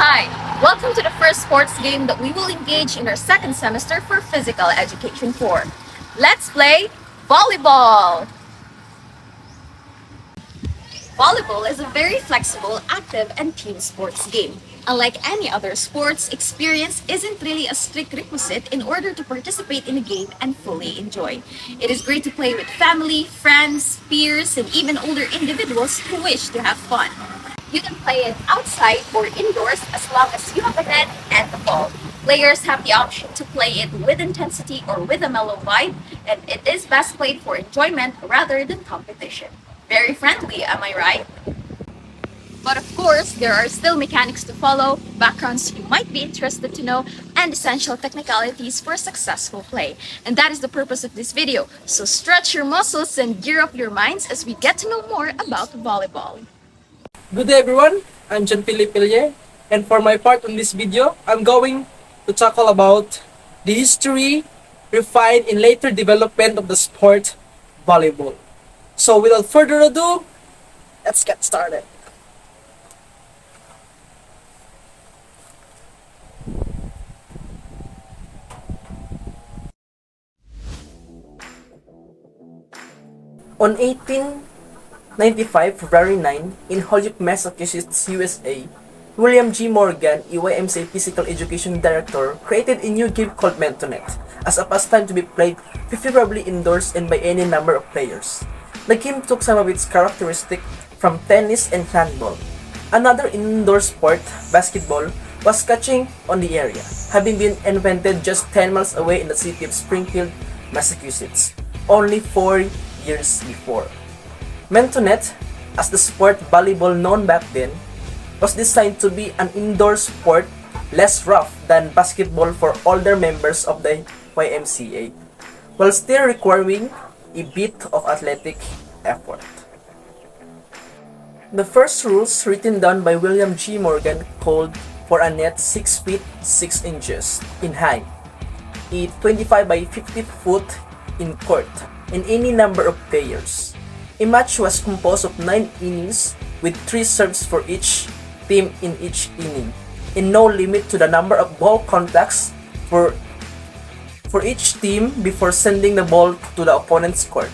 Hi, welcome to the first sports game that we will engage in our second semester for Physical Education 4. Let's play volleyball! Volleyball is a very flexible, active, and team sports game. Unlike any other sports, experience isn't really a strict requisite in order to participate in a game and fully enjoy. It is great to play with family, friends, peers, and even older individuals who wish to have fun. You can play it outside or indoors as long as you have a net and a ball. Players have the option to play it with intensity or with a mellow vibe, and it is best played for enjoyment rather than competition. Very friendly, am I right? But of course, there are still mechanics to follow, backgrounds you might be interested to know, and essential technicalities for successful play. And that is the purpose of this video. So stretch your muscles and gear up your minds as we get to know more about volleyball. Good day everyone, I'm John Philip Pilye, and for my part on this video, I'm going to tackle about the history, refined in later development of the sport, volleyball. So without further ado, let's get started. On 1895, February 9, in Holyoke, Massachusetts, USA, William G. Morgan, a YMCA Physical Education Director, created a new game called Mentonet as a pastime to be played preferably indoors and by any number of players. The game took some of its characteristics from tennis and handball. Another indoor sport, basketball, was catching on the area, having been invented just 10 miles away in the city of Springfield, Massachusetts, only 4 years before. Mentonet, as the sport volleyball known back then, was designed to be an indoor sport less rough than basketball for older members of the YMCA, while still requiring a bit of athletic effort. The first rules written down by William G. Morgan called for a net 6 feet 6 inches in height, a 25 by 50 foot in court, and any number of players. A match was composed of 9 innings with 3 serves for each team in each inning, and no limit to the number of ball contacts for each team before sending the ball to the opponent's court.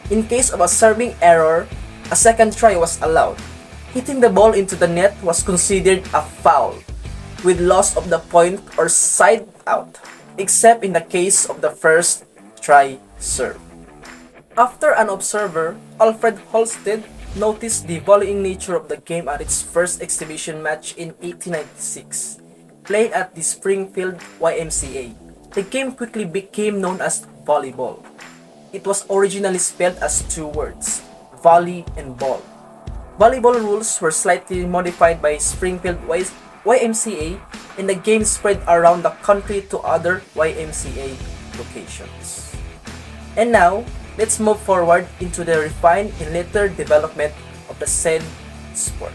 In case of a serving error, a second try was allowed. Hitting the ball into the net was considered a foul, with loss of the point or side out, except in the case of the first try serve. After an observer, Alfred Halstead, noticed the volleying nature of the game at its first exhibition match in 1896, played at the Springfield YMCA. The game quickly became known as volleyball. It was originally spelled as 2 words, volley and ball. Volleyball rules were slightly modified by Springfield YMCA, and the game spread around the country to other YMCA locations. And now, let's move forward into the refined and later development of the said sport.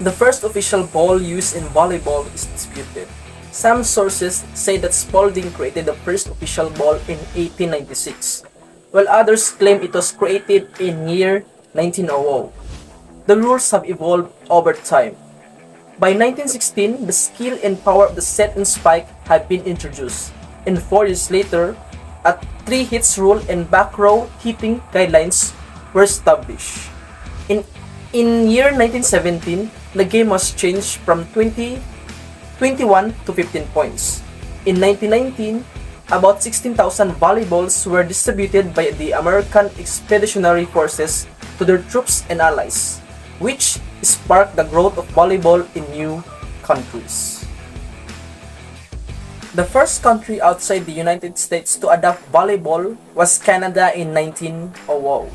The first official ball used in volleyball is disputed. Some sources say that Spalding created the first official ball in 1896, while others claim it was created in year 1900. The rules have evolved over time. By 1916, the skill and power of the set and spike had been introduced, and 4 years later, a 3 hits rule and back row hitting guidelines were established. In year 1917, the game was changed from 21 to 15 points. In 1919, about 16,000 volleyballs were distributed by the American Expeditionary Forces to their troops and allies, which sparked the growth of volleyball in new countries. The first country outside the United States to adopt volleyball was Canada in 1900.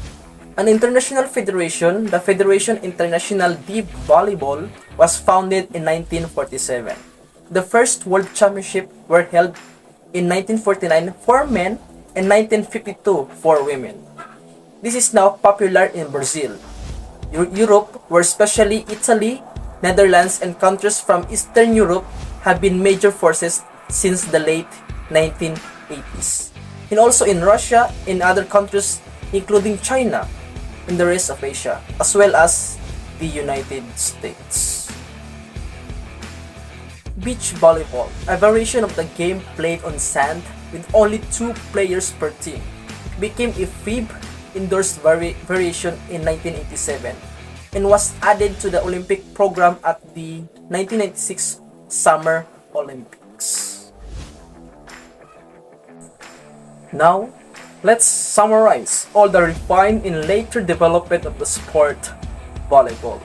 An international federation, the Fédération Internationale de Volleyball, was founded in 1947. The first World Championship were held in 1949 for men and 1952 for women. This is now popular in Brazil, Europe, where especially Italy, Netherlands, and countries from Eastern Europe have been major forces since the late 1980s. And also in Russia and other countries including China. in the rest of Asia, as well as the United States. Beach volleyball, a variation of the game played on sand with only 2 players per team, became a FIB endorsed variation in 1987 and was added to the Olympic program at the 1996 Summer Olympics. Now, let's summarize all the refined and later development of the sport, volleyball.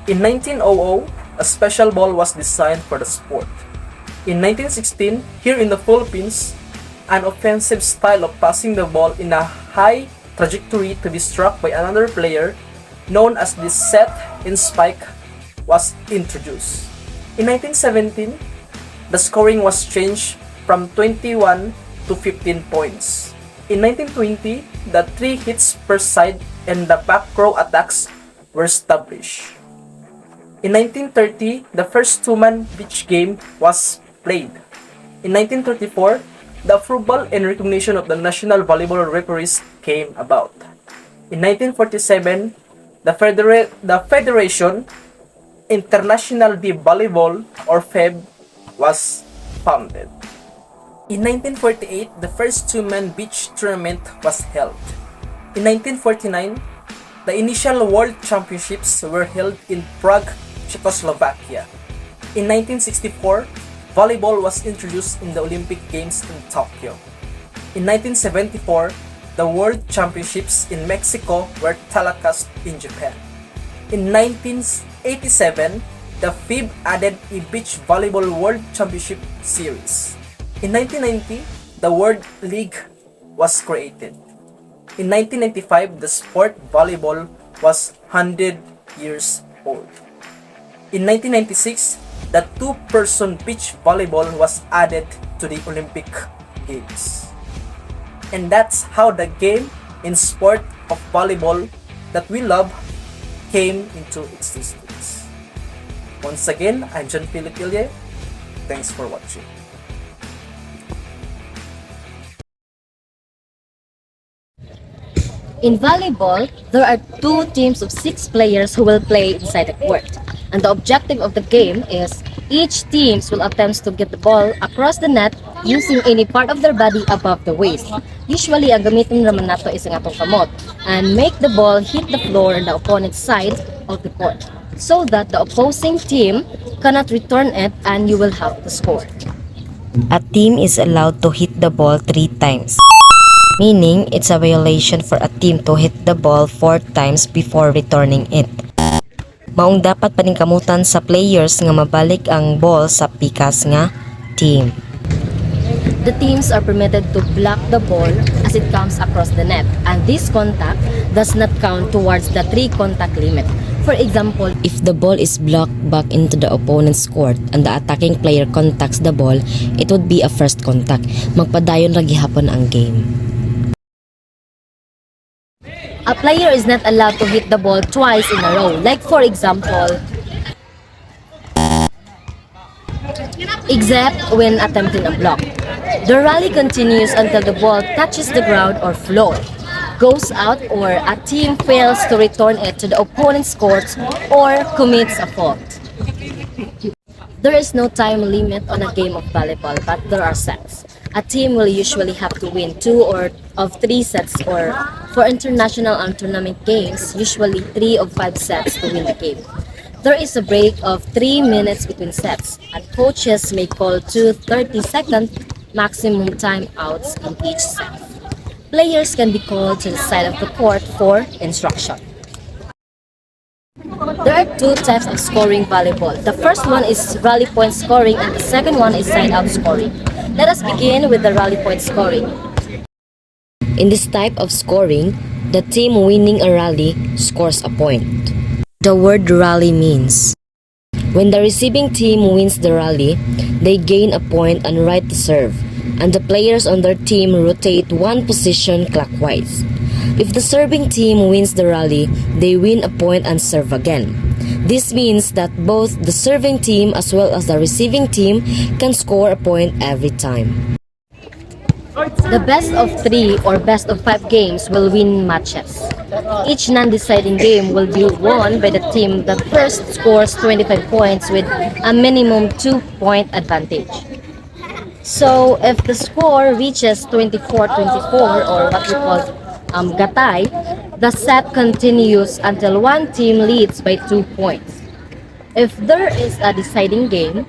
In 1900, a special ball was designed for the sport. In 1916, here in the Philippines, an offensive style of passing the ball in a high trajectory to be struck by another player, known as the set and spike, was introduced. In 1917, the scoring was changed from 21 to 15 points. In 1920, the 3 hits per side and the back row attacks were established. In 1930, the first 2-man beach game was played. In 1934, the approval and recognition of the National Volleyball Referees came about. In 1947, the Federation International de Volleyball, or FEB, was founded. In 1948, the first 2-man beach tournament was held. In 1949, the initial World Championships were held in Prague, Czechoslovakia. In 1964, volleyball was introduced in the Olympic Games in Tokyo. In 1974, the World Championships in Mexico were telecast in Japan. In 1987, the FIB added a Beach Volleyball World Championship Series. In 1990, the World League was created. In 1995, the sport volleyball was 100 years old. In 1996, the 2-person beach volleyball was added to the Olympic Games. And that's how the game and sport of volleyball that we love came into existence. Once again, I'm John Philip Ilye. Thanks for watching. In volleyball, there are 2 teams of 6 players who will play inside the court. And the objective of the game is each team will attempt to get the ball across the net using any part of their body above the waist. Usually, ang gamitin naman nato is ang atong kamot and make the ball hit the floor on the opponent's side of the court so that the opposing team cannot return it and you will have to score. A team is allowed to hit the ball 3 times, meaning it's a violation for a team to hit the ball 4 times before returning it. Maong dapat paningkamutan sa players nga mabalik ang ball sa pikas nga team. The teams are permitted to block the ball as it comes across the net, and this contact does not count towards the 3 contact limit. For example, If the ball is blocked back into the opponent's court and the attacking player contacts the ball, it would be a first contact. Magpadayon ra gihapon ang game. a player is not allowed to hit the ball twice in a row. Like for example, except when attempting a block. The rally continues until the ball touches the ground or floor, goes out, or a team fails to return it to the opponent's court or commits a fault. There is no time limit on a game of volleyball, but there are sets. A team will usually have to win 2 or of 3 sets, or for international and tournament games, usually 3 of 5 sets to win the game. There is a break of 3 minutes between sets, and coaches may call 2 30-second maximum timeouts in each set. Players can be called to the side of the court for instruction. There are 2 types of scoring volleyball. The first one is rally point scoring, and the second one is side-out scoring. Let us begin with the rally point scoring. In this type of scoring, the team winning a rally scores a point. The word rally means when the receiving team wins the rally, they gain a point and right to serve, and the players on their team rotate 1 position clockwise. If the serving team wins the rally, they win a point and serve again. This means that both the serving team as well as the receiving team can score a point every time. The best of 3 or best of 5 games will win matches. Each non-deciding game will be won by the team that first scores 25 points with a minimum 2-point advantage. So if the score reaches 24-24 or what we call gatay, the set continues until one team leads by 2 points. If there is a deciding game,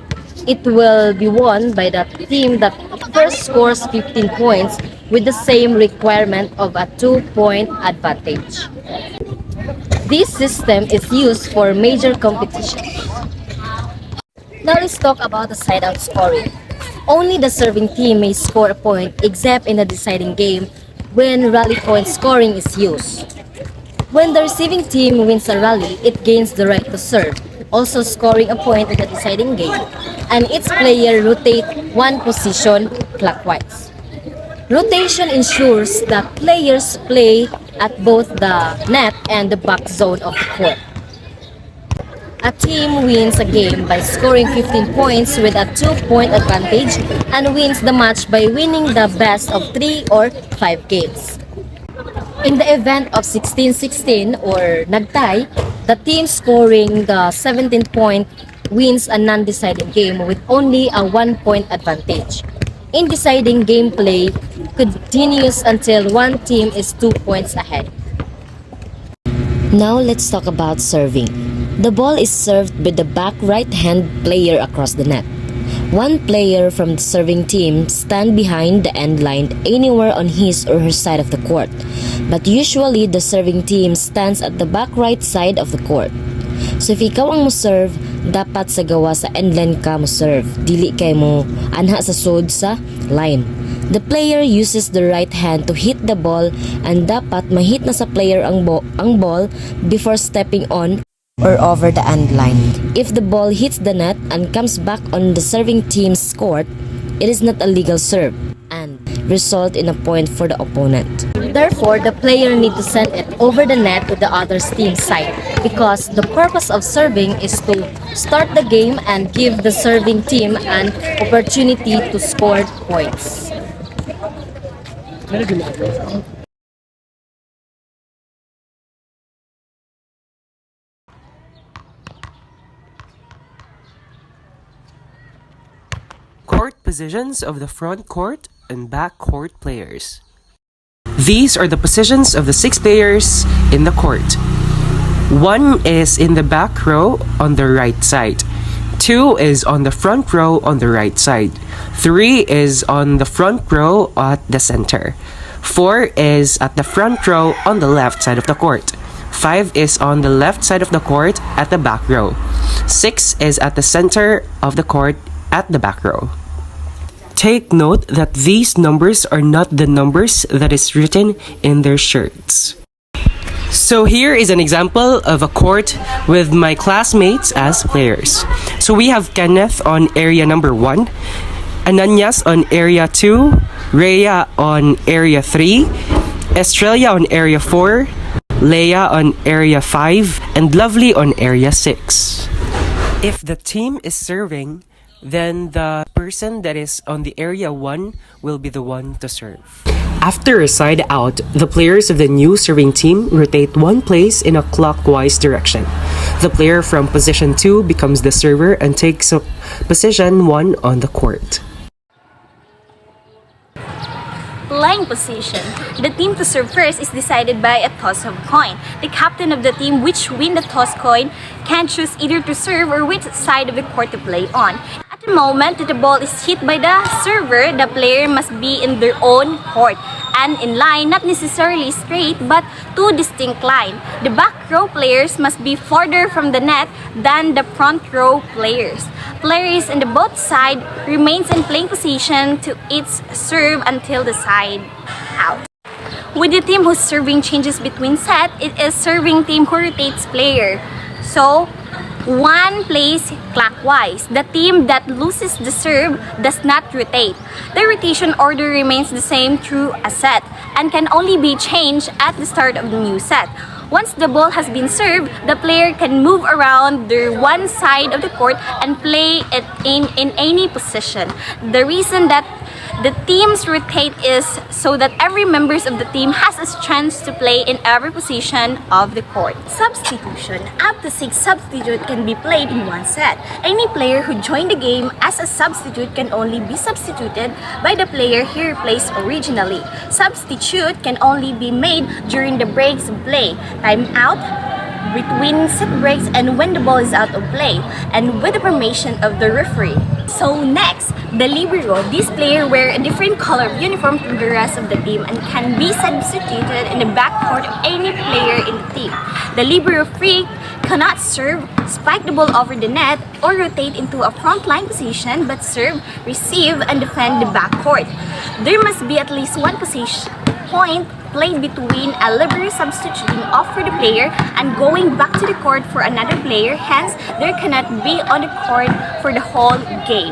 it will be won by the team that first scores 15 points with the same requirement of a 2-point advantage. This system is used for major competitions. Now let's talk about the side-out scoring. Only the serving team may score a point except in the deciding game when rally point scoring is used. When the receiving team wins a rally, it gains the right to serve, also scoring a point in the deciding game, and its player rotate one position clockwise. Rotation ensures that players play at both the net and the back zone of the court. A team wins a game by scoring 15 points with a 2-point advantage and wins the match by winning the best of 3 or 5 games. In the event of 16-16 or nagtay, the team scoring the 17th point wins a non-deciding game with only a 1-point advantage. In deciding gameplay continues until one team is 2 points ahead. Now let's talk about serving. The ball is served by the back right-hand player across the net. One player from the serving team stand behind the end line anywhere on his or her side of the court, but usually the serving team stands at the back right side of the court. So if ikaw ang mo serve, dapat sa gawa sa end line ka mo serve, dili kay mo anha sa sud sa line. The player uses the right hand to hit the ball and dapat mahit na sa player ang ball before stepping on or over the end line. If the ball hits the net and comes back on the serving team's court, it is not a legal serve and result in a point for the opponent. Therefore, the player need to send it over the net to the other team's side because the purpose of serving is to start the game and give the serving team an opportunity to score points. Court positions of the front court and back court players. These are the positions of the 6 players in the court. 1 is in the back row on the right side. 2 is on the front row on the right side. 3 is on the front row at the center. 4 is at the front row on the left side of the court. 5 is on the left side of the court at the back row. 6 is at the center of the court at the back row. Take note that these numbers are not the numbers that is written in their shirts. So here is an example of a court with my classmates as players. So we have Kenneth on area number 1, Ananias on area 2, Rhea on area 3, Estrella on area 4, Leia on area 5, and Lovely on area 6. If the team is serving, then the person that is on the area 1 will be the one to serve. After a side out, the players of the new serving team rotate one place in a clockwise direction. The player from position 2 becomes the server and takes up position 1 on the court. Line position. The team to serve first is decided by a toss of coin. The captain of the team which win the toss coin can choose either to serve or which side of the court to play on. At the moment that the ball is hit by the server, the player must be in their own court and in line, not necessarily straight but 2 distinct lines. The back row players must be further from the net than the front row players. Players in the both side remains in playing position to its serve until the side out. With the team whose serving changes between set, it is serving team who rotates player. So, 1 plays clockwise. The team that loses the serve does not rotate. The rotation order remains the same through a set and can only be changed at the start of the new set. Once the ball has been served, the player can move around their one side of the court and play it in any position. The reason that The teams rotate is so that every members of the team has a chance to play in every position of the court. Substitution. Up to 6 substitute can be played in one set. Any player who joined the game as a substitute can only be substituted by the player he replaced originally. Substitute can only be made during the breaks of play, time out, between set breaks, and when the ball is out of play, and with the permission of the referee. So next, the libero. This player wear a different color of uniform from the rest of the team and can be substituted in the backcourt of any player in the team. The libero free cannot serve, spike the ball over the net, or rotate into a frontline position, but serve, receive, and defend the backcourt. There must be at least one position point played between a libero substituting off for the player and going back to the court for another player, hence there cannot be on the court for the whole game.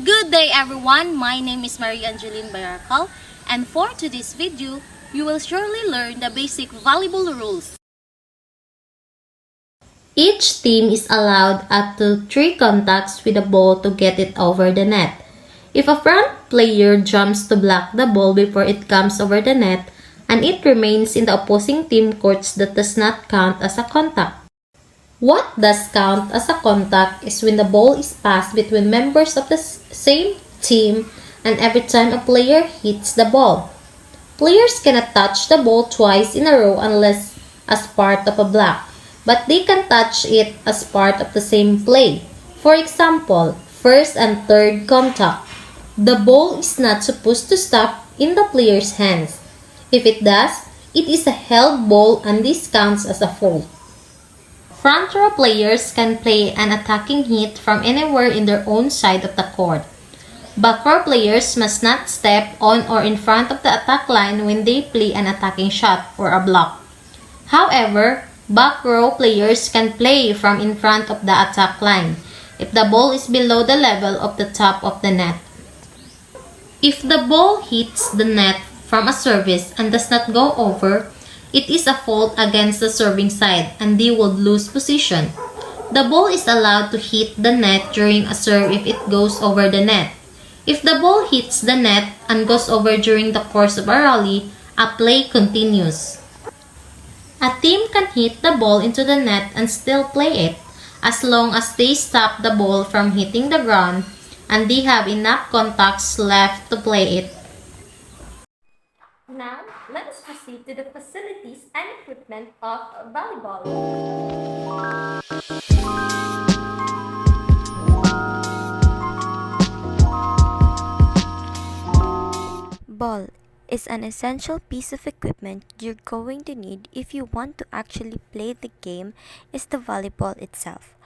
Good day everyone, my name is Maria Angeline Bayarcal, and for today's video, you will surely learn the basic volleyball rules. Each team is allowed up to 3 contacts with the ball to get it over the net. If a front player jumps to block the ball before it comes over the net, and it remains in the opposing team courts, that does not count as a contact. What does count as a contact is when the ball is passed between members of the same team and every time a player hits the ball. Players cannot touch the ball twice in a row unless as part of a block, but they can touch it as part of the same play. For example, first and third contact. The ball is not supposed to stop in the player's hands. If it does, it is a held ball and this counts as a fault. Front row players can play an attacking hit from anywhere in their own side of the court. Back row players must not step on or in front of the attack line when they play an attacking shot or a block. However, back row players can play from in front of the attack line if the ball is below the level of the top of the net. If the ball hits the net from a service and does not go over, it is a fault against the serving side and they would lose position. The ball is allowed to hit the net during a serve if it goes over the net. If the ball hits the net and goes over during the course of a rally, a play continues. A team can hit the ball into the net and still play it, as long as they stop the ball from hitting the ground and they have enough contacts left to play it. Now, let us proceed to the facilities and equipment of volleyball. Ball is an essential piece of equipment you're going to need if you want to actually play the game is the volleyball itself.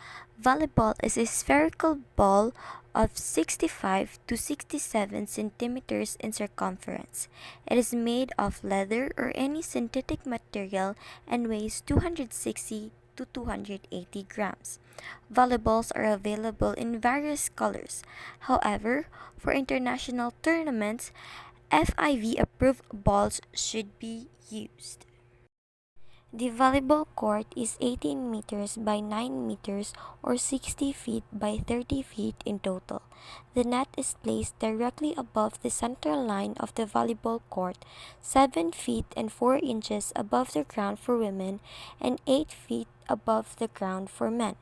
Volleyball is a spherical ball of 65 to 67 centimeters in circumference. It is made of leather or any synthetic material and weighs 260 to 280 grams. Volleyballs are available in various colors. However, for international tournaments, FIV-approved balls should be used. The volleyball court is 18 meters by 9 meters or 60 feet by 30 feet in total. The net is placed directly above the center line of the volleyball court, 7 feet and 4 inches above the ground for women and 8 feet above the ground for men.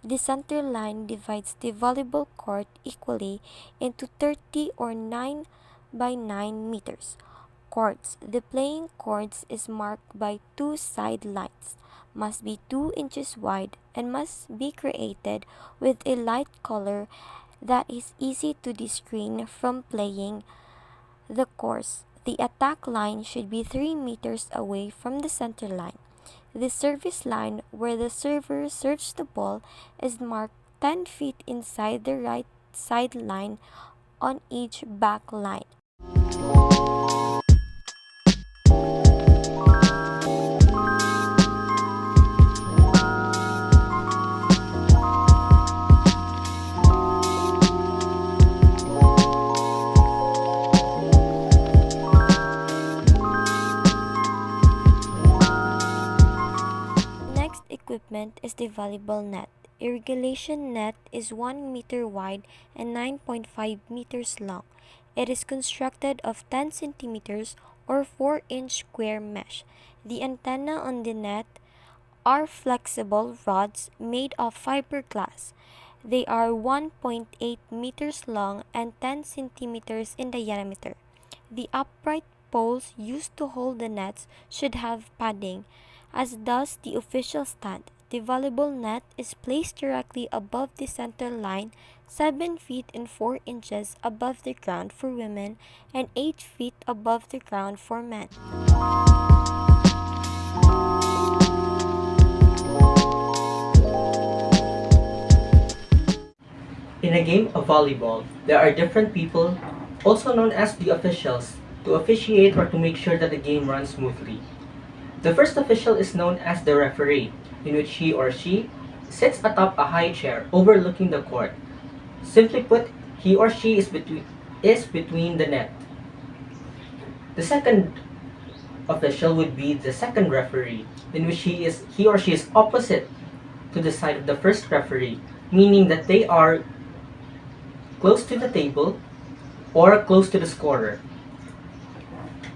The center line divides the volleyball court equally into 30 or 9 by 9 meters. Courts. The playing courts is marked by 2 side lines, must be 2 inches wide, and must be created with a light color that is easy to discern from playing the course. The attack line should be 3 meters away from the center line. The service line, where the server serves the ball, is marked 10 feet inside the right side line on each back line. Equipment is the volleyball net. A regulation net is 1 meter wide and 9.5 meters long. It is constructed of 10 centimeters or 4-inch square mesh. The antenna on the net are flexible rods made of fiberglass. They are 1.8 meters long and 10 centimeters in diameter. The upright poles used to hold the nets should have padding, as does the official stand. The volleyball net is placed directly above the center line, 7 feet and 4 inches above the ground for women and 8 feet above the ground for men. In a game of volleyball, there are different people, also known as the officials, to officiate or to make sure that the game runs smoothly. The first official is known as the referee, in which he or she sits atop a high chair overlooking the court. Simply put, he or she is between the net. The second official would be the second referee, in which he or she is opposite to the side of the first referee, meaning that they are close to the table or close to the scorer.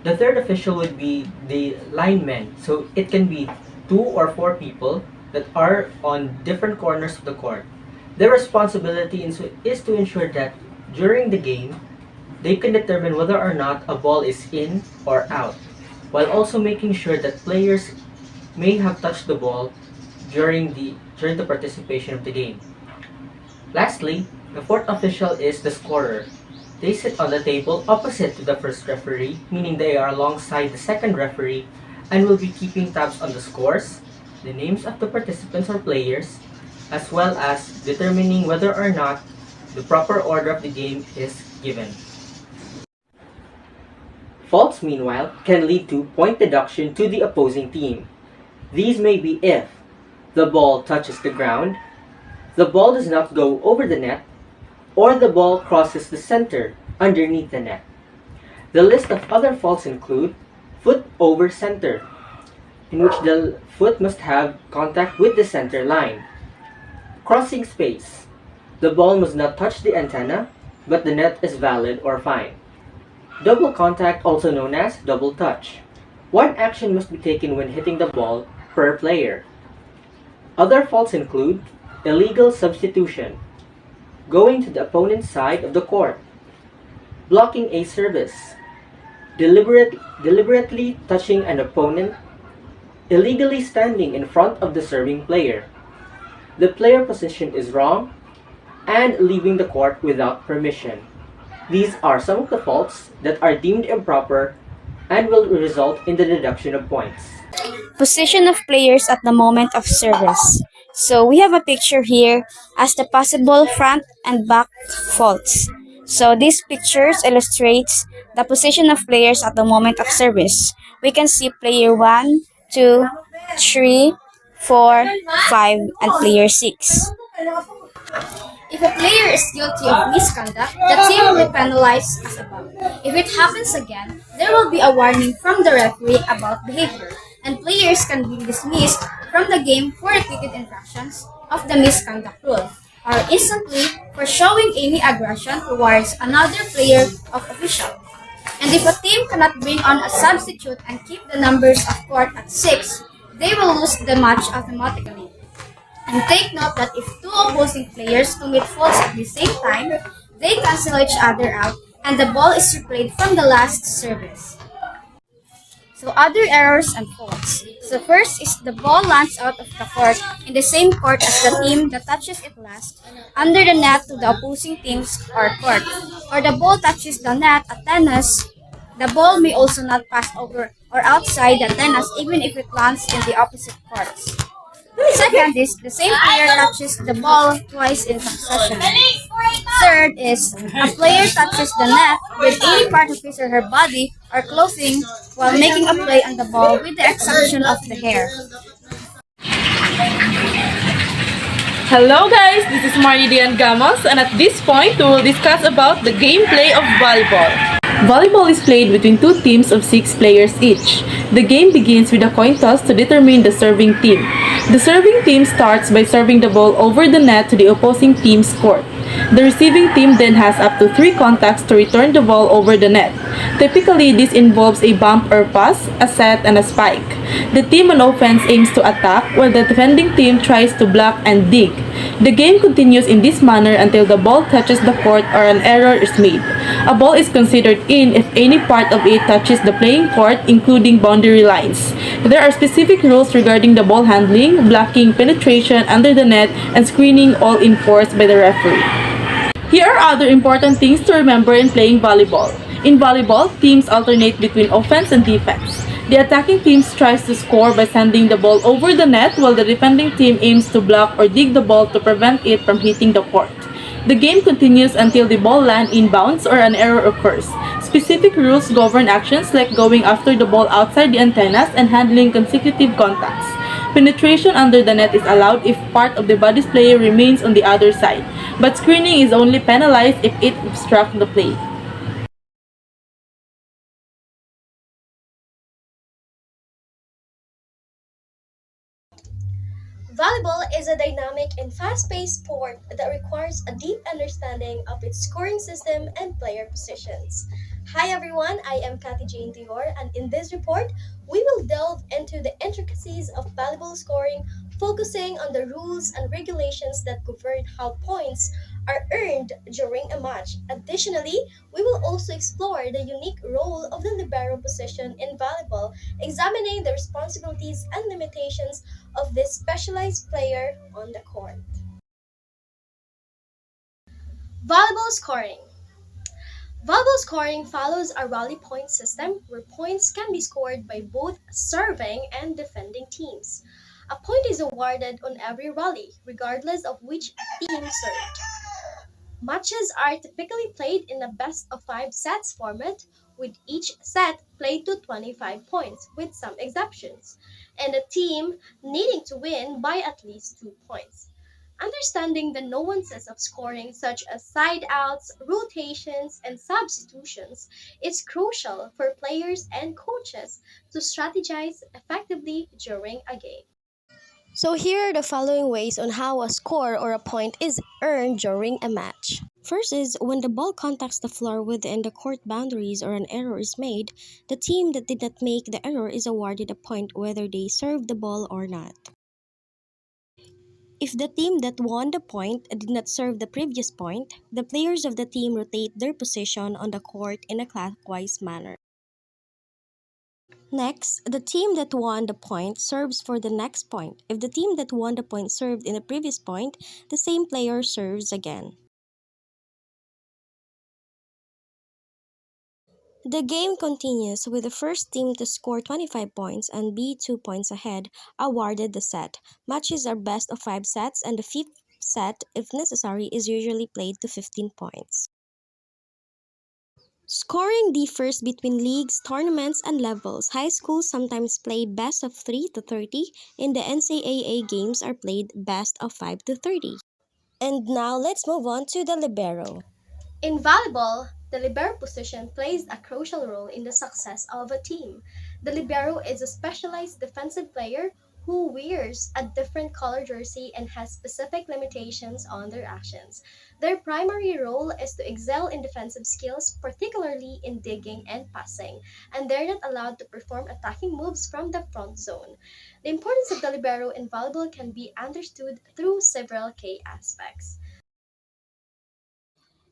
The third official would be the lineman, so it can be 2 or 4 people that are on different corners of the court. Their responsibility is to ensure that during the game, they can determine whether or not a ball is in or out, while also making sure that players may have touched the ball during the participation of the game. Lastly, the fourth official is the scorer. They sit on the table opposite to the first referee, meaning they are alongside the second referee and will be keeping tabs on the scores, the names of the participants or players, as well as determining whether or not the proper order of the game is given. Faults, meanwhile, can lead to point deduction to the opposing team. These may be if the ball touches the ground, the ball does not go over the net, or the ball crosses the center underneath the net. The list of other faults include foot over center, in which the foot must have contact with the center line. Crossing space. The ball must not touch the antenna, but the net is valid or fine. Double contact, also known as double touch. One action must be taken when hitting the ball per player. Other faults include illegal substitution, going to the opponent's side of the court, blocking a service, deliberately touching an opponent, illegally standing in front of the serving player, the player position is wrong, and leaving the court without permission. These are some of the faults that are deemed improper and will result in the deduction of points. Position of players at the moment of service. So we have a picture here as the possible front and back faults. So these pictures illustrates the position of players at the moment of service. We can see player 1, 2, 3, 4, 5, and player 6. If a player is guilty of misconduct, the team will be penalized as above. If it happens again, there will be a warning from the referee about behavior, and players can be dismissed from the game for repeated infractions of the misconduct rule, or instantly for showing any aggression towards another player of official. And if a team cannot bring on a substitute and keep the numbers of court at 6, they will lose the match automatically. And take note that if 2 opposing players commit faults at the same time, they cancel each other out and the ball is replayed from the last service. So other errors and faults. So first is the ball lands out of the court in the same court as the team that touches it last, under the net to the opposing team's or court. Or the ball touches the net at tennis, the ball may also not pass over or outside the tennis even if it lands in the opposite courts. Second is the same player touches the ball twice in succession. Third is a player touches the net with any part of his or her body or clothing while making a play on the ball with the exception of the hair. Hello guys, this is Maridian Gamos, and at this point we will discuss about the gameplay of volleyball. Volleyball is played between 2 teams of 6 players each. The game begins with a coin toss to determine the serving team. The serving team starts by serving the ball over the net to the opposing team's court. The receiving team then has up to 3 contacts to return the ball over the net. Typically, this involves a bump or pass, a set, and a spike. The team on offense aims to attack, while the defending team tries to block and dig. The game continues in this manner until the ball touches the court or an error is made. A ball is considered in if any part of it touches the playing court, including boundary lines. There are specific rules regarding the ball handling, blocking, penetration under the net, and screening, all enforced by the referee. Here are other important things to remember in playing volleyball. In volleyball, teams alternate between offense and defense. The attacking team tries to score by sending the ball over the net, while the defending team aims to block or dig the ball to prevent it from hitting the court. The game continues until the ball lands inbounds or an error occurs. Specific rules govern actions like going after the ball outside the antennas and handling consecutive contacts. Penetration under the net is allowed if part of the body's player remains on the other side, but screening is only penalized if it obstructs the play. Volleyball is a dynamic and fast-paced sport that requires a deep understanding of its scoring system and player positions. Hi everyone, I am Kathy Jane Dior, and in this report, we will delve into the intricacies of volleyball scoring, focusing on the rules and regulations that govern how points are earned during a match. Additionally, we will also explore the unique role of the libero position in volleyball, examining the responsibilities and limitations of this specialized player on the court. Volleyball scoring. Volleyball scoring follows a rally point system where points can be scored by both serving and defending teams. A point is awarded on every rally, regardless of which team served. Matches are typically played in a best of 5 sets format, with each set played to 25 points, with some exceptions, and a team needing to win by at least 2 points. Understanding the nuances of scoring, such as side outs, rotations, and substitutions, is crucial for players and coaches to strategize effectively during a game. So here are the following ways on how a score or a point is earned during a match. First is when the ball contacts the floor within the court boundaries or an error is made, the team that did not make the error is awarded a point whether they served the ball or not. If the team that won the point did not serve the previous point, the players of the team rotate their position on the court in a clockwise manner. Next, the team that won the point serves for the next point. If the team that won the point served in the previous point, the same player serves again. The game continues with the first team to score 25 points and be 2 points ahead awarded the set. Matches are best of 5 sets, and the fifth set, if necessary, is usually played to 15 points. Scoring differs between leagues, tournaments, and levels. High schools sometimes play best of 3 to 30, and the NCAA games are played best of 5 to 30. And now let's move on to the libero. In volleyball, the libero position plays a crucial role in the success of a team. The libero is a specialized defensive player who wears a different color jersey and has specific limitations on their actions. Their primary role is to excel in defensive skills, particularly in digging and passing, and they're not allowed to perform attacking moves from the front zone. The importance of the libero in volleyball can be understood through several key aspects.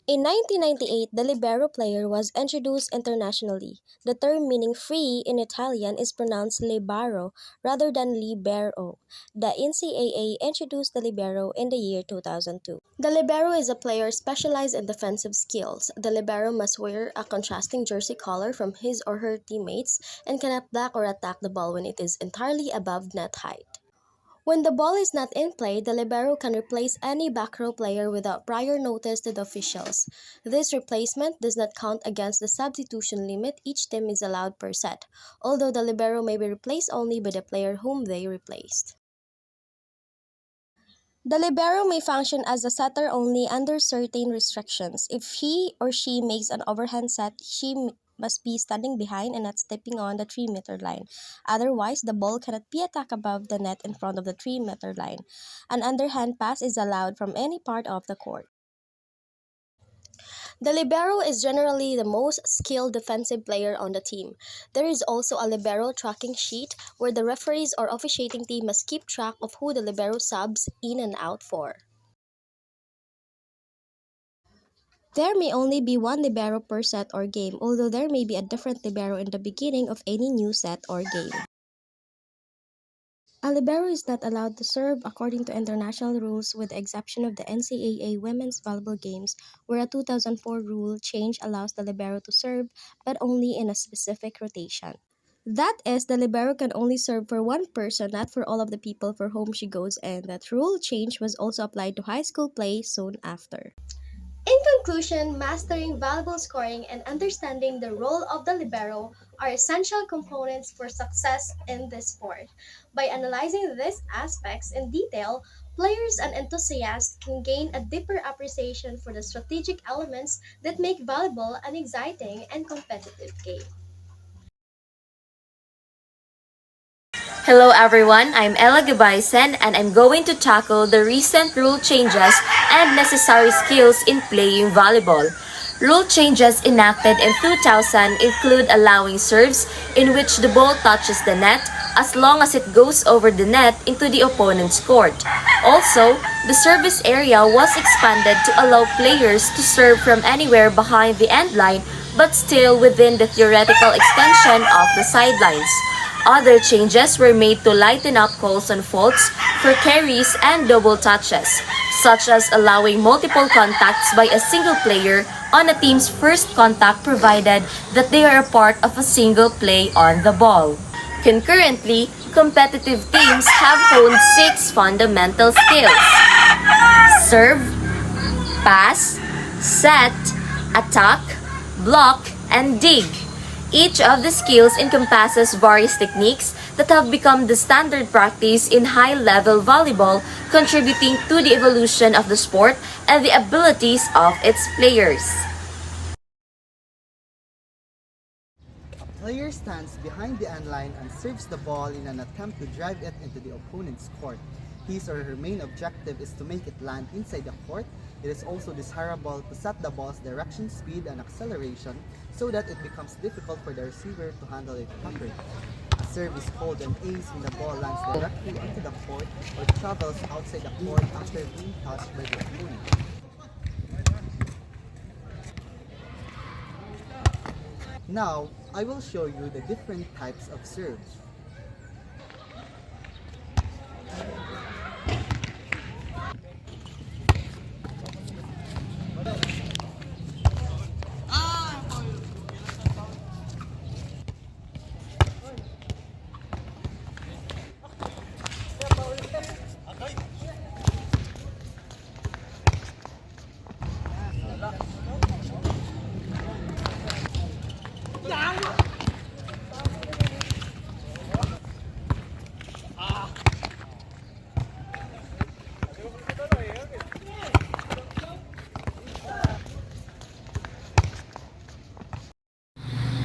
In 1998, the libero player was introduced internationally. The term meaning free in Italian is pronounced libero rather than libero. The NCAA introduced the libero in the year 2002. The libero is a player specialized in defensive skills. The libero must wear a contrasting jersey color from his or her teammates and cannot block or attack the ball when it is entirely above net height. When the ball is not in play, the libero can replace any back row player without prior notice to the officials. This replacement does not count against the substitution limit each team is allowed per set, although the libero may be replaced only by the player whom they replaced. The libero may function as a setter only under certain restrictions. If he or she makes an overhand set, must be standing behind and not stepping on the 3-meter line. Otherwise, the ball cannot be attacked above the net in front of the 3-meter line. An underhand pass is allowed from any part of the court. The libero is generally the most skilled defensive player on the team. There is also a libero tracking sheet where the referees or officiating team must keep track of who the libero subs in and out for. There may only be one libero per set or game, although there may be a different libero in the beginning of any new set or game. A libero is not allowed to serve according to international rules with the exception of the NCAA Women's Volleyball Games, where a 2004 rule change allows the libero to serve, but only in a specific rotation. That is, the libero can only serve for one person, not for all of the people for whom she goes, and that rule change was also applied to high school play soon after. In conclusion, mastering volleyball scoring and understanding the role of the libero are essential components for success in this sport. By analyzing these aspects in detail, players and enthusiasts can gain a deeper appreciation for the strategic elements that make volleyball an exciting and competitive game. Hello everyone, I'm Ella Gabaysen and I'm going to tackle the recent rule changes and necessary skills in playing volleyball. Rule changes enacted in 2000 include allowing serves in which the ball touches the net as long as it goes over the net into the opponent's court. Also, the service area was expanded to allow players to serve from anywhere behind the end line but still within the theoretical extension of the sidelines. Other changes were made to lighten up calls on faults for carries and double touches, such as allowing multiple contacts by a single player on a team's first contact provided that they are a part of a single play on the ball. Concurrently, competitive teams have honed 6 fundamental skills: serve, pass, set, attack, block, and dig. Each of the skills encompasses various techniques that have become the standard practice in high-level volleyball, contributing to the evolution of the sport and the abilities of its players. A player stands behind the end line and serves the ball in an attempt to drive it into the opponent's court. His or her main objective is to make it land inside the court. It is also desirable to set the ball's direction, speed, and acceleration so that it becomes difficult for the receiver to handle it accurately. A serve is called an ace when the ball lands directly into the court or travels outside the court after being touched by the opponent. Now, I will show you the different types of serves.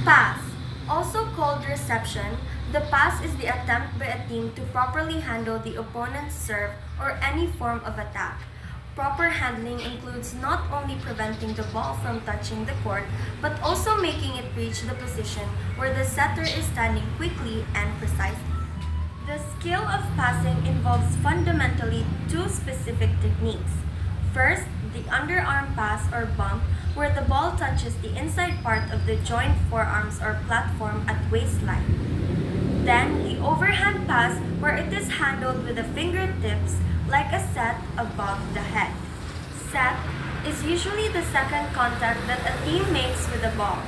Pass. Also called reception, the pass is the attempt by a team to properly handle the opponent's serve or any form of attack. Proper handling includes not only preventing the ball from touching the court, but also making it reach the position where the setter is standing quickly and precisely. The skill of passing involves fundamentally 2 specific techniques. First, the underarm pass or bump, where the ball touches the inside part of the joint forearms or platform at waistline. Then, the overhand pass, where it is handled with the fingertips like a set above the head. Set is usually the second contact that a team makes with the ball.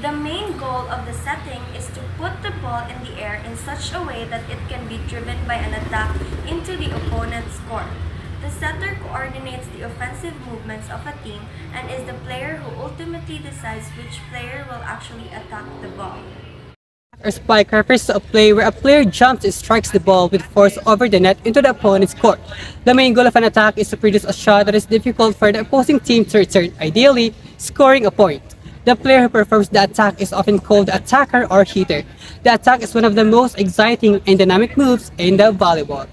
The main goal of the setting is to put the ball in the air in such a way that it can be driven by an attack into the opponent's court. The setter coordinates the offensive movements of a team and is the player who ultimately decides which player will actually attack the ball. A spike refers to a play where a player jumps and strikes the ball with force over the net into the opponent's court. The main goal of an attack is to produce a shot that is difficult for the opposing team to return, ideally scoring a point. The player who performs the attack is often called the attacker or hitter. The attack is one of the most exciting and dynamic moves in the volleyball.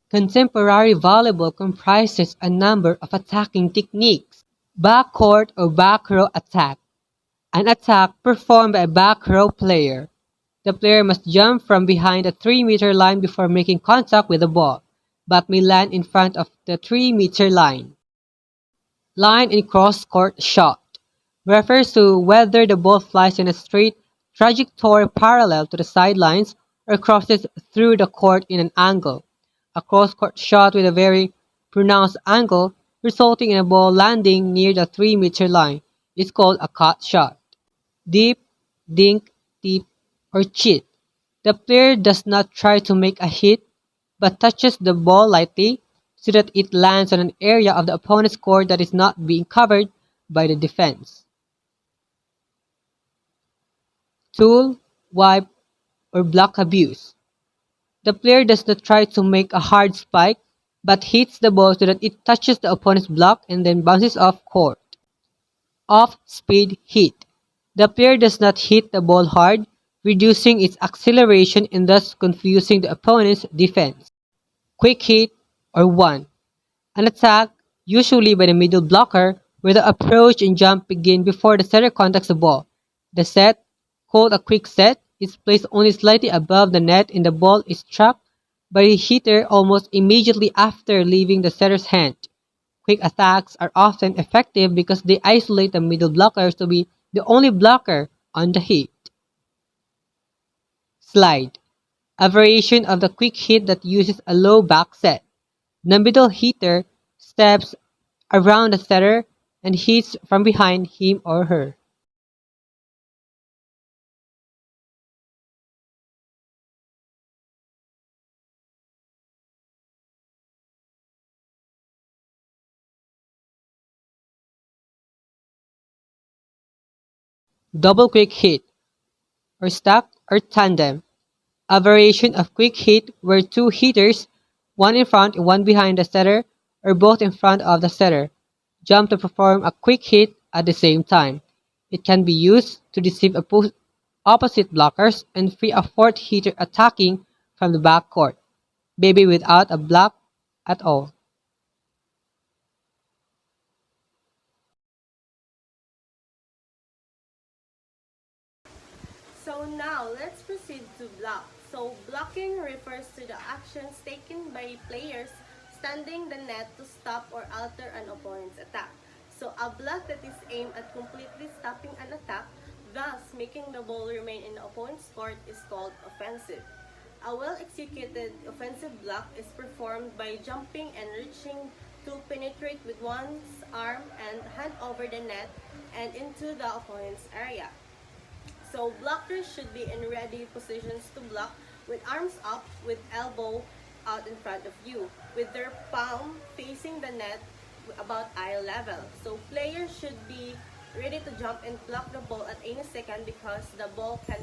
Contemporary volleyball comprises a number of attacking techniques. Backcourt or back row attack. An attack performed by a back row player. The player must jump from behind the 3-meter line before making contact with the ball, but may land in front of the 3-meter line. Line and cross-court shot refers to whether the ball flies in a straight trajectory parallel to the sidelines or crosses through the court in an angle. A cross-court shot with a very pronounced angle, resulting in a ball landing near the 3-meter line, is called a cut shot. Deep, dink, tip, or cheat. The player does not try to make a hit, but touches the ball lightly so that it lands on an area of the opponent's court that is not being covered by the defense. Tool, wipe, or block abuse. The player does not try to make a hard spike, but hits the ball so that it touches the opponent's block and then bounces off court. Off-speed hit. The player does not hit the ball hard, reducing its acceleration and thus confusing the opponent's defense. Quick hit or one. An attack, usually by the middle blocker, where the approach and jump begin before the setter contacts the ball. The set, called a quick set, is placed only slightly above the net and the ball is struck by the hitter almost immediately after leaving the setter's hand. Quick attacks are often effective because they isolate the middle blocker to be the only blocker on the hit. Slide. A variation of the quick hit that uses a low back set. The middle hitter steps around the setter and hits from behind him or her. Double quick hit, or stack or tandem. A variation of quick hit where two hitters, one in front and one behind the setter, or both in front of the setter, jump to perform a quick hit at the same time. It can be used to deceive opposite blockers and free a fourth hitter attacking from the backcourt, maybe without a block at all. So now, let's proceed to block. So blocking refers to the actions taken by players standing the net to stop or alter an opponent's attack. So a block that is aimed at completely stopping an attack, thus making the ball remain in the opponent's court, is called offensive. A well-executed offensive block is performed by jumping and reaching to penetrate with one's arm and hand over the net and into the opponent's area. So blockers should be in ready positions to block with arms up, with elbow out in front of you, with their palm facing the net about eye level. So players should be ready to jump and block the ball at any second because the ball can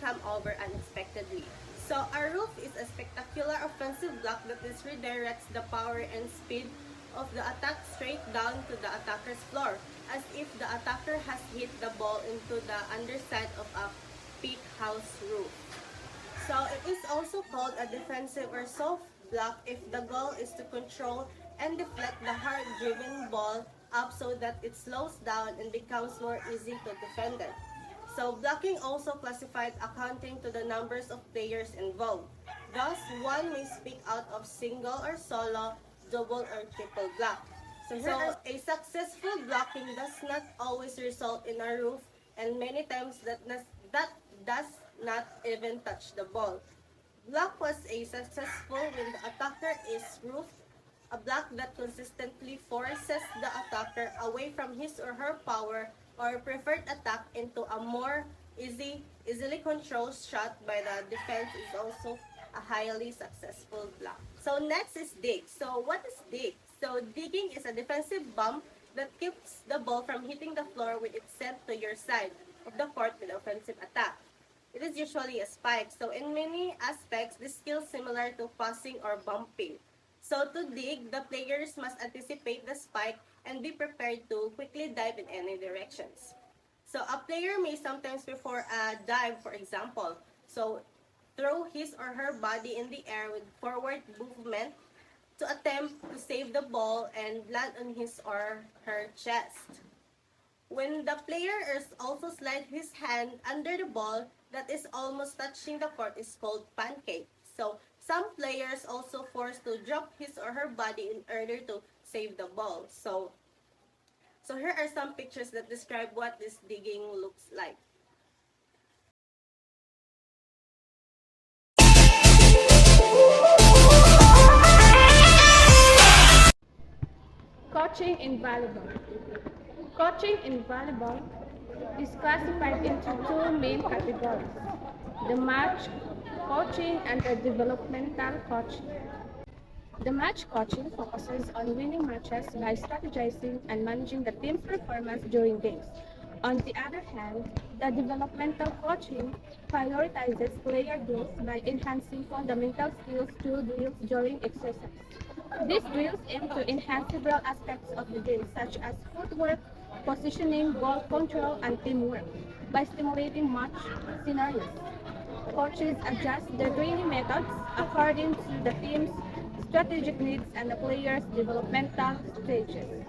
come over unexpectedly. So a roof is a spectacular offensive block that redirects the power and speed of the attack straight down to the attacker's floor, as if the attacker has hit the ball into the underside of a peak house roof. So it is also called a defensive or soft block if the goal is to control and deflect the hard-driven ball up so that it slows down and becomes more easy to defend it. So blocking also classified accounting to the numbers of players involved. Thus, one may speak out of single or solo, double or triple block. So a successful blocking does not always result in a roof, and many times that does not even touch the ball. Block was a successful when the attacker is roofed, a block that consistently forces the attacker away from his or her power or preferred attack into a more easily controlled shot by the defense is also a highly successful block. So next is dig. So what is dig? So digging is a defensive bump that keeps the ball from hitting the floor when it's sent to your side of the court with offensive attack. It is usually a spike. So in many aspects, this skill is similar to passing or bumping. So to dig, the players must anticipate the spike and be prepared to quickly dive in any directions. So a player may sometimes perform a dive, for example. So throw his or her body in the air with forward movement to attempt to save the ball and land on his or her chest. When the player is also slide his hand under the ball that is almost touching the court is called pancake. So some players also forced to drop his or her body in order to save the ball. So here are some pictures that describe what this digging looks like. Coaching in volleyball. Coaching in volleyball is classified into two main categories, the match coaching and the developmental coaching. The match coaching focuses on winning matches by strategizing and managing the team's performance during games. On the other hand, the developmental coaching prioritizes player growth by enhancing fundamental skills through drills during exercise. These drills aim to enhance several aspects of the game, such as footwork, positioning, ball control, and teamwork, by stimulating match scenarios. Coaches adjust their training methods according to the team's strategic needs and the players' developmental stages.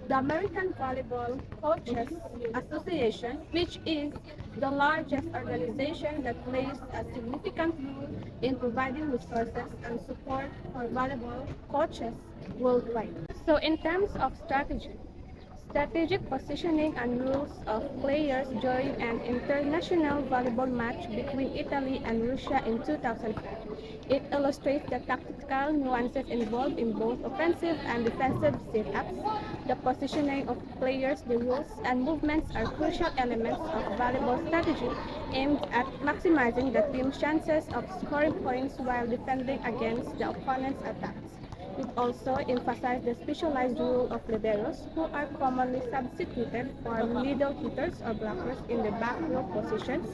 The American Volleyball Coaches Association, which is the largest organization that plays a significant role in providing resources and support for volleyball coaches worldwide. So in terms of strategy, strategic positioning and rules of players during an international volleyball match between Italy and Russia in 2004. It illustrates the tactical nuances involved in both offensive and defensive setups. The positioning of players, the rules, and movements are crucial elements of volleyball strategy aimed at maximizing the team's chances of scoring points while defending against the opponent's attacks. It also emphasized the specialized role of liberos, who are commonly substituted for middle hitters or blockers in the back row positions,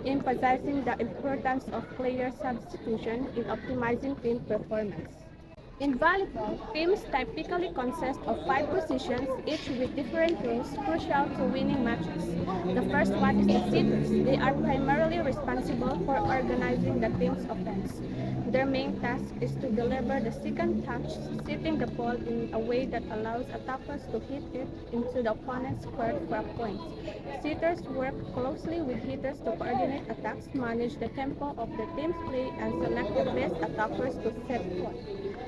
emphasizing the importance of player substitution in optimizing team performance. In volleyball, teams typically consist of 5 positions, each with different roles crucial to winning matches. The first one is the setters. They are primarily responsible for organizing the team's offense. Their main task is to deliver the second touch, setting the ball in a way that allows attackers to hit it into the opponent's court for a point. Setters work closely with hitters to coordinate attacks, manage the tempo of the team's play, and select the best attackers to set point.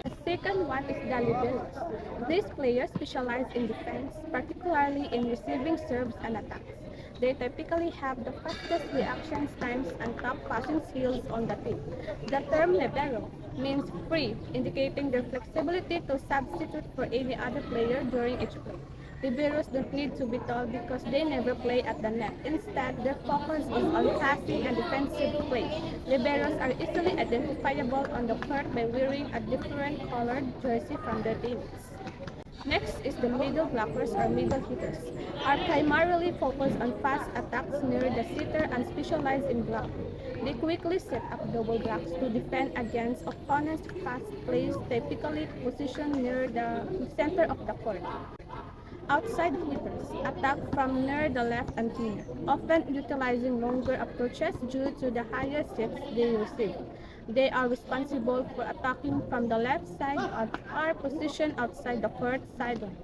The second one is the liberos. These players specialize in defense, particularly in receiving serves and attacks. They typically have the fastest reaction times and top passing skills on the team. The term libero means free, indicating their flexibility to substitute for any other player during each play. Liberos don't need to be told because they never play at the net. Instead, their focus is on passing and defensive play. Liberos are easily identifiable on the court by wearing a different colored jersey from their teammates. Next is the middle blockers or middle hitters, are primarily focused on fast attacks near the setter and specialize in blocking. They quickly set up double blocks to defend against opponents' fast plays, typically positioned near the center of the court. Outside hitters attack from near the left and clear, often utilizing longer approaches due to the higher sets they receive. They are responsible for attacking from the left side and are positioned outside the court sideline.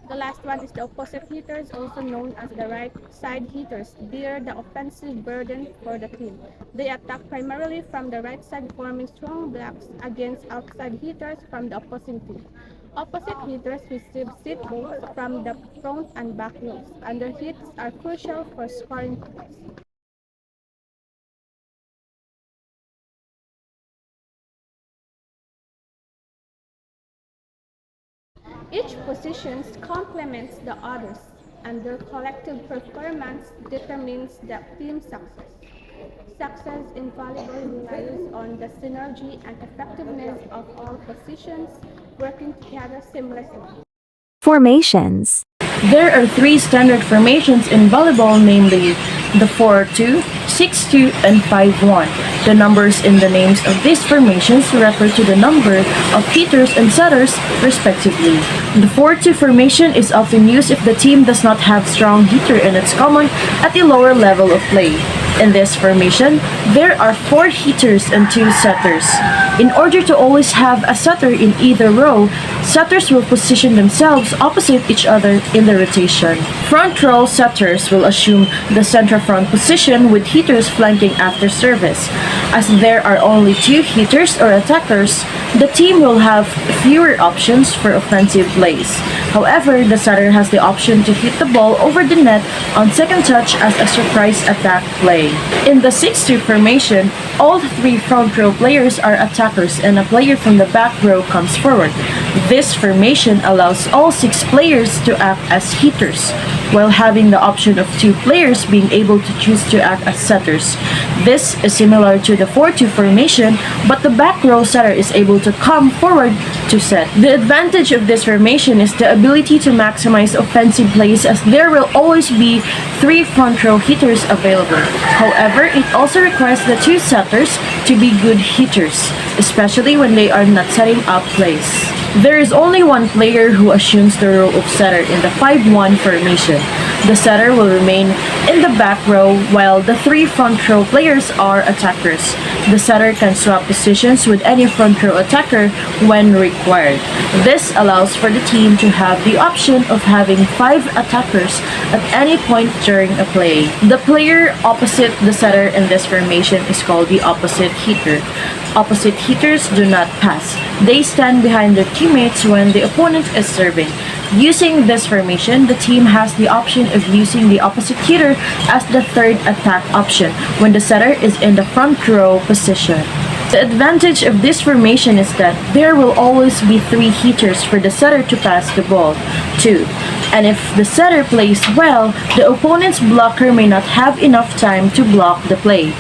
The last one is the opposite hitters, also known as the right side hitters. They are the offensive burden for the team. They attack primarily from the right side, forming strong blocks against outside hitters from the opposing team. Opposite hitters receive seat balls from the front and back rows, and their hits are crucial for scoring points. Each position complements the others, and their collective performance determines the team's success. Success in volleyball relies on the synergy and effectiveness of all positions working together seamlessly. Formations. There are three standard formations in volleyball, namely the 4-2, 6-2 and 5-1. The numbers in the names of these formations refer to the number of hitters and setters, respectively. The 4-2 formation is often used if the team does not have strong hitter and it's common at a lower level of play. In this formation, there are 4 hitters and 2 setters. In order to always have a setter in either row, setters will position themselves opposite each other in the rotation. Front row setters will assume the center front position with hitters flanking after service. As there are only 2 hitters or attackers, the team will have fewer options for offensive plays. However, the setter has the option to hit the ball over the net on second touch as a surprise attack play. In the 6-2 formation, all 3 front row players are attackers and a player from the back row comes forward. This formation allows all 6 players to act as hitters, while having the option of 2 players being able to choose to act as setters. This is similar to the 4-2 formation, but the back row setter is able to come forward to set. The advantage of this formation is the ability to maximize offensive plays as there will always be 3 front row hitters available. However, it also requires the 2 setters to be good hitters, especially when they are not setting up plays. There is only 1 player who assumes the role of setter in the 5-1 formation. The setter will remain in the back row while the 3 front row players are attackers. The setter can swap positions with any front row attacker when required. This allows for the team to have the option of having 5 attackers at any point during a play. The player opposite the setter in this formation is called the opposite hitter. Opposite hitters do not pass. They stand behind their teammates when the opponent is serving. Using this formation, the team has the option of using the opposite hitter as the third attack option when the setter is in the front row position. The advantage of this formation is that there will always be 3 hitters for the setter to pass the ball to. And if the setter plays well, the opponent's blocker may not have enough time to block the play.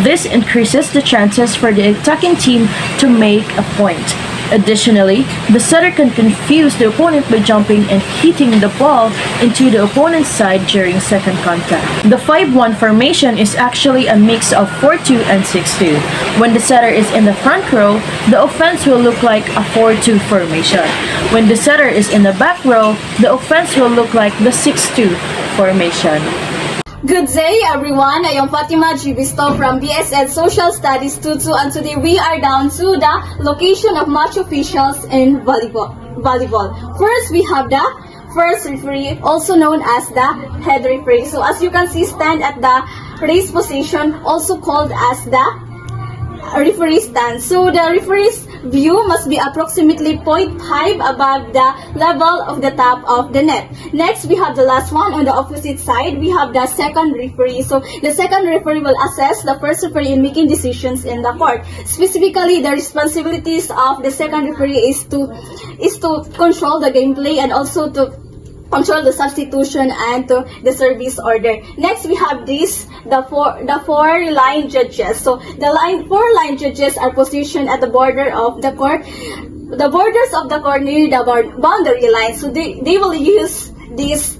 This increases the chances for the attacking team to make a point. Additionally, the setter can confuse the opponent by jumping and hitting the ball into the opponent's side during second contact. The 5-1 formation is actually a mix of 4-2 and 6-2. When the setter is in the front row, the offense will look like a 4-2 formation. When the setter is in the back row, the offense will look like the 6-2 formation. Good day, everyone. I am Fatima G. Bisto from BSN Social Studies 22, and today we are down to the location of match officials in volleyball. First, we have the first referee, also known as the head referee. So as you can see, stand at the raised position, also called as the referee stand. So the referee's view must be approximately 0.5 above the level of the top of the net. Next, we have the last one on the opposite side. We have the second referee. So the second referee will assess the first referee in making decisions in the court. Specifically, the responsibilities of the second referee is to control the gameplay and also to control the substitution and to the service order. Next, we have the four line judges. So the 4 line judges are positioned at the border of the court. The borders of the court near the boundary line. So they will use these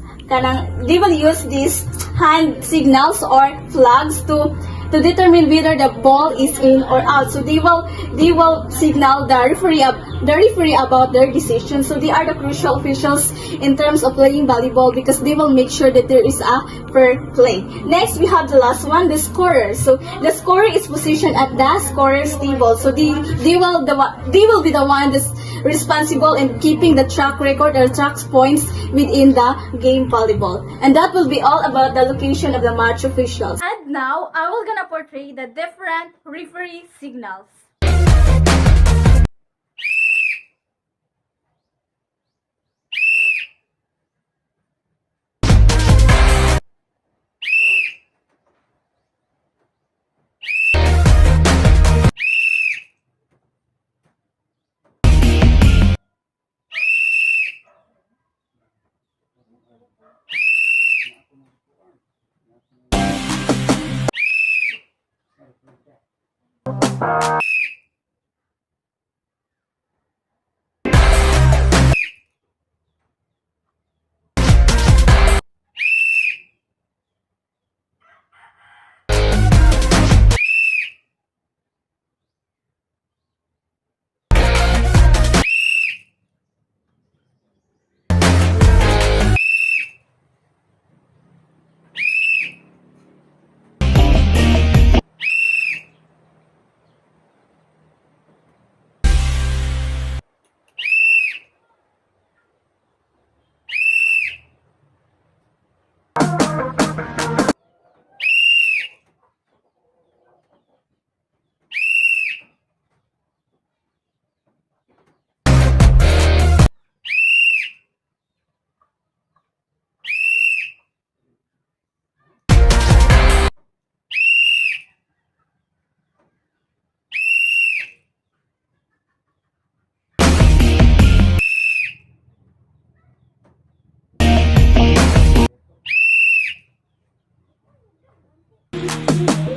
hand signals or flags to determine whether the ball is in or out. So they will signal the referee about their decision. So they are the crucial officials in terms of playing volleyball because they will make sure that there is a fair play. Next, we have the last one, the scorer. So the scorer is positioned at the scorer's table. So they will be the one that's responsible in keeping the track record or track points within the game volleyball. And that will be all about the location of the match officials. And now, I will gonna portray the different referee signals. Thank you.